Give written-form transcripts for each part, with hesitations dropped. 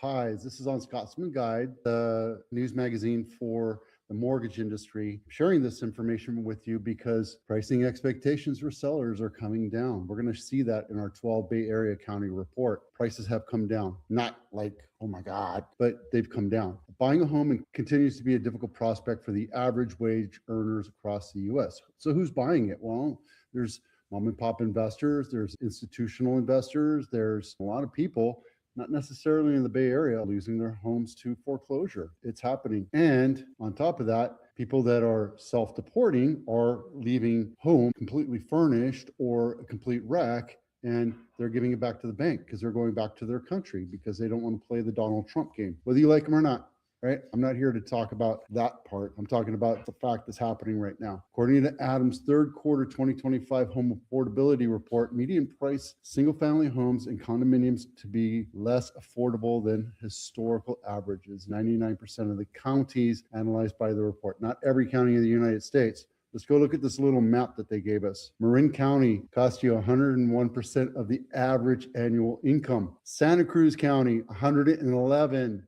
highs. This is on Scotsman Guide, the news magazine for the mortgage industry. Sharing this information with you because pricing expectations for sellers are coming down. We're going to see that in our 12 Bay Area County report. Prices have come down, not like, oh my God, but they've come down. Buying a home continues to be a difficult prospect for the average wage earners across the US. So who's buying it? Well, there's mom and pop investors, there's institutional investors, there's a lot of people not necessarily in the Bay Area, losing their homes to foreclosure. It's happening. And on top of that, people that are self-deporting are leaving home completely furnished or a complete wreck, and they're giving it back to the bank because they're going back to their country because they don't want to play the Donald Trump game, whether you like them or not. Right? I'm not here to talk about that part. I'm talking about the fact that's happening right now. According to Adams' third quarter 2025 home affordability report, median price single-family homes and condominiums to be less affordable than historical averages. 99% of the counties analyzed by the report, not every county in the United States. Let's go look at this little map that they gave us. Marin County costs you 101% of the average annual income. Santa Cruz County, 111%.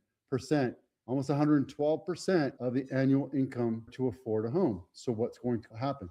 Almost 112% of the annual income to afford a home. So what's going to happen?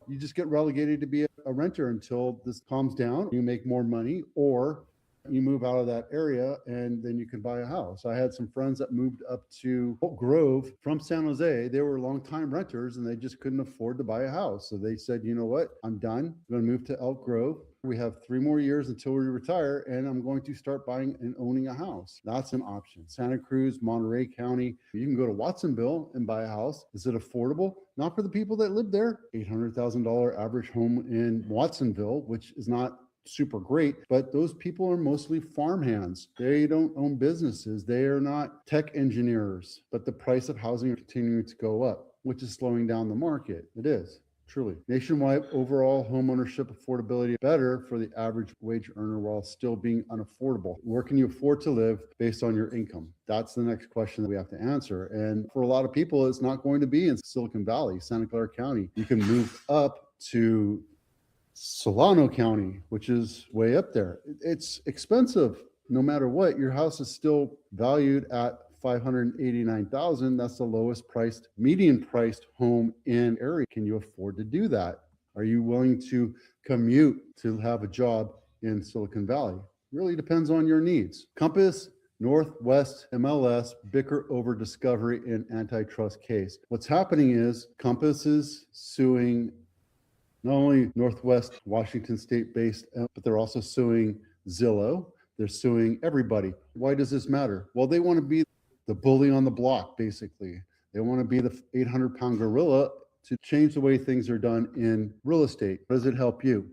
You just get relegated to be a renter until this calms down, you make more money, or you move out of that area and then you can buy a house. I had some friends that moved up to Oak Grove from San Jose. They were longtime renters and they just couldn't afford to buy a house. So they said, you know what? I'm done. I'm going to move to Elk Grove. We have 3 more years until we retire, and I'm going to start buying and owning a house. That's an option. Santa Cruz, Monterey County. You can go to Watsonville and buy a house. Is it affordable? Not for the people that live there. $800,000 average home in Watsonville, which is not super great, but those people are mostly farmhands. They don't own businesses. They are not tech engineers, but the price of housing is continuing to go up, which is slowing down the market. It is. Truly. Nationwide overall homeownership affordability better for the average wage earner while still being unaffordable. Where can you afford to live based on your income? That's the next question that we have to answer. And for a lot of people, it's not going to be in Silicon Valley, Santa Clara County. You can move up to Solano County, which is way up there. It's expensive. No matter what, your house is still valued at $589,000. That's the lowest priced, median priced home in area. Can you afford to do that? Are you willing to commute to have a job in Silicon Valley? Really depends on your needs. Compass, Northwest MLS bicker over discovery in antitrust case. What's happening is Compass is suing not only Northwest Washington State based, but they're also suing Zillow. They're suing everybody. Why does this matter? Well, they want to be the bully on the block, basically. They want to be the 800-pound gorilla to change the way things are done in real estate. How does it help you?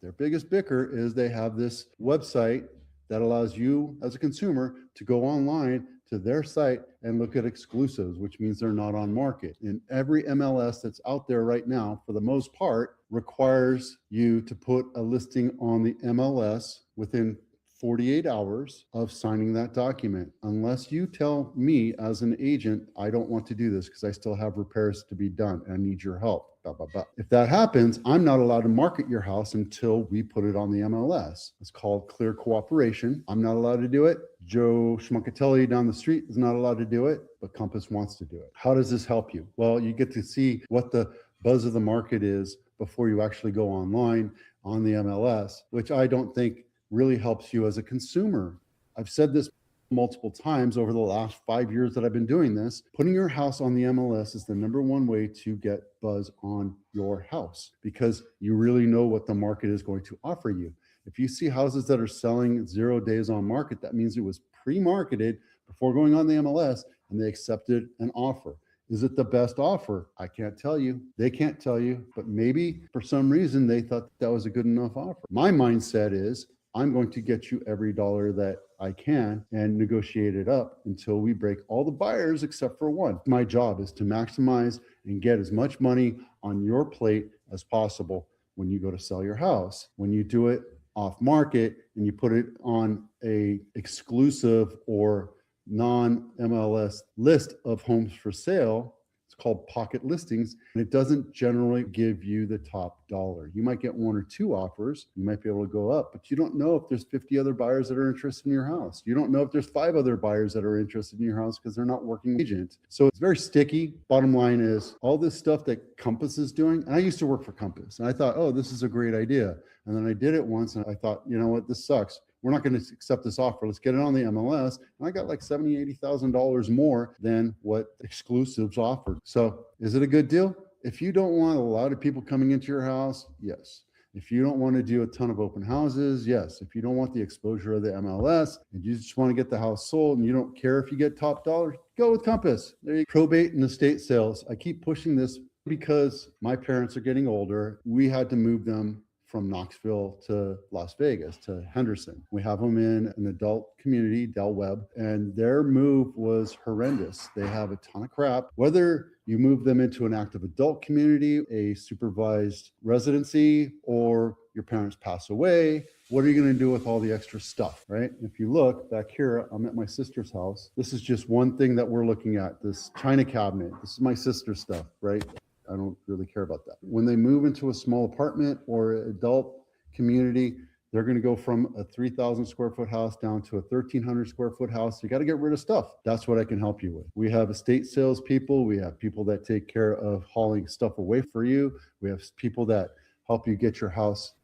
Their biggest bicker is they have this website that allows you as a consumer to go online to their site and look at exclusives, which means they're not on market. And every MLS that's out there right now, for the most part, requires you to put a listing on the MLS within 48 hours of signing that document. Unless you tell me as an agent, I don't want to do this because I still have repairs to be done and I need your help. Blah, blah, blah. If that happens, I'm not allowed to market your house until we put it on the MLS. It's called clear cooperation. I'm not allowed to do it. Joe Schmuckatelli down the street is not allowed to do it, but Compass wants to do it. How does this help you? Well, you get to see what the buzz of the market is before you actually go online on the MLS, which I don't think really helps you as a consumer. I've said this multiple times over the last 5 years that I've been doing this. Putting your house on the MLS is the number one way to get buzz on your house because you really know what the market is going to offer you. If you see houses that are selling 0 days on market, that means it was pre-marketed before going on the MLS and they accepted an offer. Is it the best offer? I can't tell you. They can't tell you, but maybe for some reason they thought that was a good enough offer. My mindset is I'm going to get you every dollar that I can and negotiate it up until we break all the buyers except for one. My job is to maximize and get as much money on your plate as possible when you go to sell your house. When you do it off market and you put it on a exclusive or non-MLS list of homes for sale, it's It's called pocket listings, and it doesn't generally give you the top dollar. You might get one or two offers. You might be able to go up, but you don't know if there's 50 other buyers that are interested in your house. You don't know if there's 5 other buyers that are interested in your house because they're not working agent. So it's very sticky. Bottom line is all this stuff that Compass is doing. And I used to work for Compass, and I thought, oh, this is a great idea. And then I did it once, and I thought, you know what, this sucks. We're not going to accept this offer. Let's get it on the MLS. And I got like $70,000, $80,000 more than what exclusives offered. So is it a good deal? If you don't want a lot of people coming into your house, yes. If you don't want to do a ton of open houses, yes. If you don't want the exposure of the MLS and you just want to get the house sold and you don't care if you get top dollar, go with Compass. There you go. Probate and estate sales. I keep pushing this because my parents are getting older. We had to move them from Knoxville to Las Vegas, to Henderson. We have them in an adult community, Del Webb, and their move was horrendous. They have a ton of crap. Whether you move them into an active adult community, a supervised residency, or your parents pass away, what are you going to do with all the extra stuff, right? If you look back here, I'm at my sister's house. This is just one thing that we're looking at, this china cabinet. This is my sister's stuff, right? I don't really care about that. When they move into a small apartment or adult community, they're going to go from a 3,000 square foot house down to a 1,300 square foot house. You got to get rid of stuff. That's what I can help you with. We have estate sales people. We have people that take care of hauling stuff away for you. We have people that help you get your house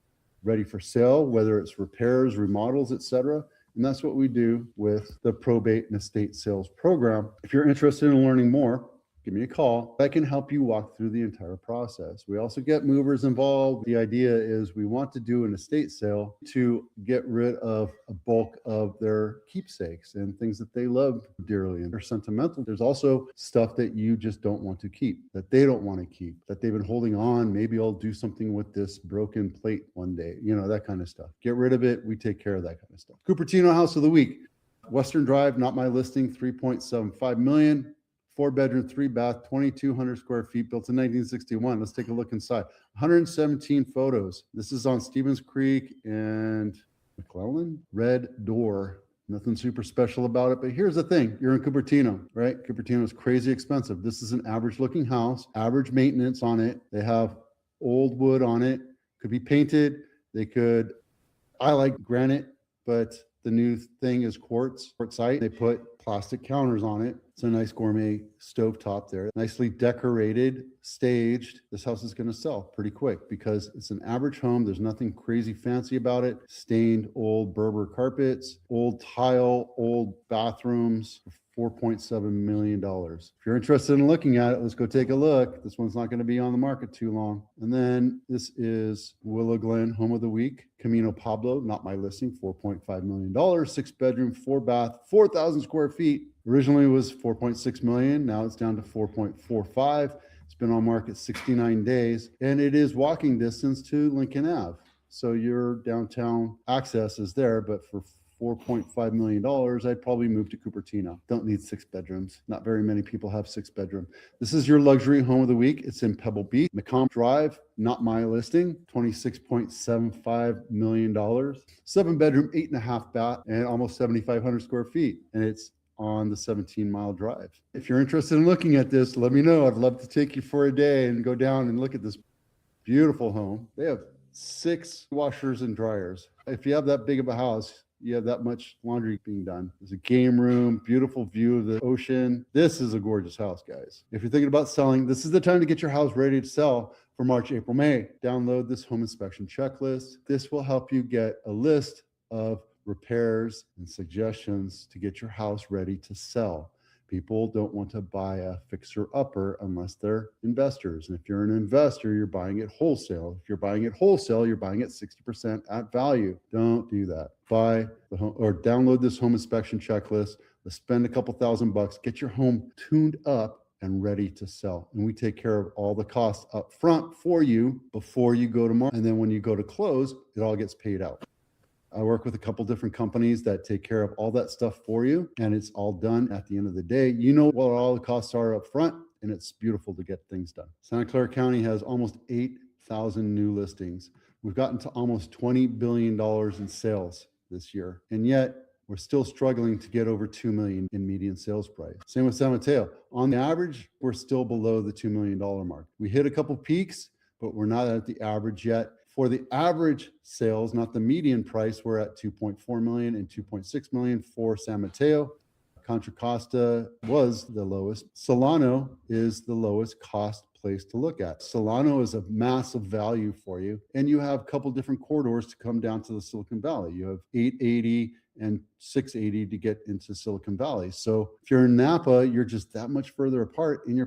ready for sale, whether it's repairs, remodels, etc. And that's what we do with the probate and estate sales program. If you're interested in learning more, give me a call. I can help you walk through the entire process. We also get movers involved. The idea is we want to do an estate sale to get rid of a bulk of their keepsakes and things that they love dearly and they're sentimental. There's also stuff that you just don't want to keep, that they don't want to keep, that they've been holding on. Maybe I'll do something with this broken plate one day, that kind of stuff. Get rid of it. We take care of that kind of stuff. Cupertino House of the Week. Western Drive, not my listing, 3.75 million. 4-bedroom, 3-bath, 2,200 square feet, built in 1961. Let's take a look inside. 117 photos. This is on Stevens Creek and McClellan. Red door. Nothing super special about it, but here's the thing. You're in Cupertino, right? Cupertino is crazy expensive. This is an average looking house, average maintenance on it. They have old wood on it. Could be painted. I like granite, but the new thing is quartzite. They put plastic counters on it. It's a nice gourmet stovetop there. Nicely decorated, staged. This house is going to sell pretty quick because it's an average home. There's nothing crazy fancy about it. Stained old Berber carpets, old tile, old bathrooms. $4.7 million. If you're interested in looking at it, let's go take a look. This one's not going to be on the market too long. And then this is Willow Glen Home of the Week. Camino Pablo, not my listing, $4.5 million, 6-bedroom, 4-bath, 4,000 square feet. Originally was 4.6 million. Now it's down to 4.45. It's been on market 69 days and it is walking distance to Lincoln Ave. So your downtown access is there, but for $4.5 million, I'd probably move to Cupertino. Don't need 6 bedrooms. Not very many people have 6-bedroom. This is your luxury home of the week. It's in Pebble Beach. Macomb Drive, not my listing, $26.75 million. 7-bedroom, 8.5 bath, and almost 7,500 square feet. And it's on the 17-mile drive. If you're interested in looking at this, let me know. I'd love to take you for a day and go down and look at this beautiful home. They have 6 washers and dryers. If you have that big of a house, you have that much laundry being done. There's a game room, beautiful view of the ocean. This is a gorgeous house, guys. If you're thinking about selling, this is the time to get your house ready to sell for March, April, May. Download this home inspection checklist. This will help you get a list of repairs and suggestions to get your house ready to sell. People don't want to buy a fixer-upper unless they're investors. And if you're an investor, you're buying it wholesale. If you're buying it wholesale, you're buying it 60% at value. Don't do that. Buy the home or download this home inspection checklist. Let's spend a couple $1,000, get your home tuned up and ready to sell. And we take care of all the costs up front for you before you go to market. And then when you go to close, it all gets paid out. I work with a couple different companies that take care of all that stuff for you, and it's all done at the end of the day. You know what all the costs are up front, and it's beautiful to get things done. Santa Clara County has almost 8,000 new listings. We've gotten to almost $20 billion in sales this year, and yet we're still struggling to get over 2 million in median sales price. Same with San Mateo. On the average, we're still below the $2 million mark. We hit a couple peaks, but we're not at the average yet. For the average sales, not the median price, we're at 2.4 million and 2.6 million for San Mateo. Contra Costa was the lowest. Solano is the lowest cost place to look at. Solano is a massive value for you, and you have a couple different corridors to come down to the Silicon Valley. You have 880 and 680 to get into Silicon Valley. So if you're in Napa, you're just that much further apart, and you're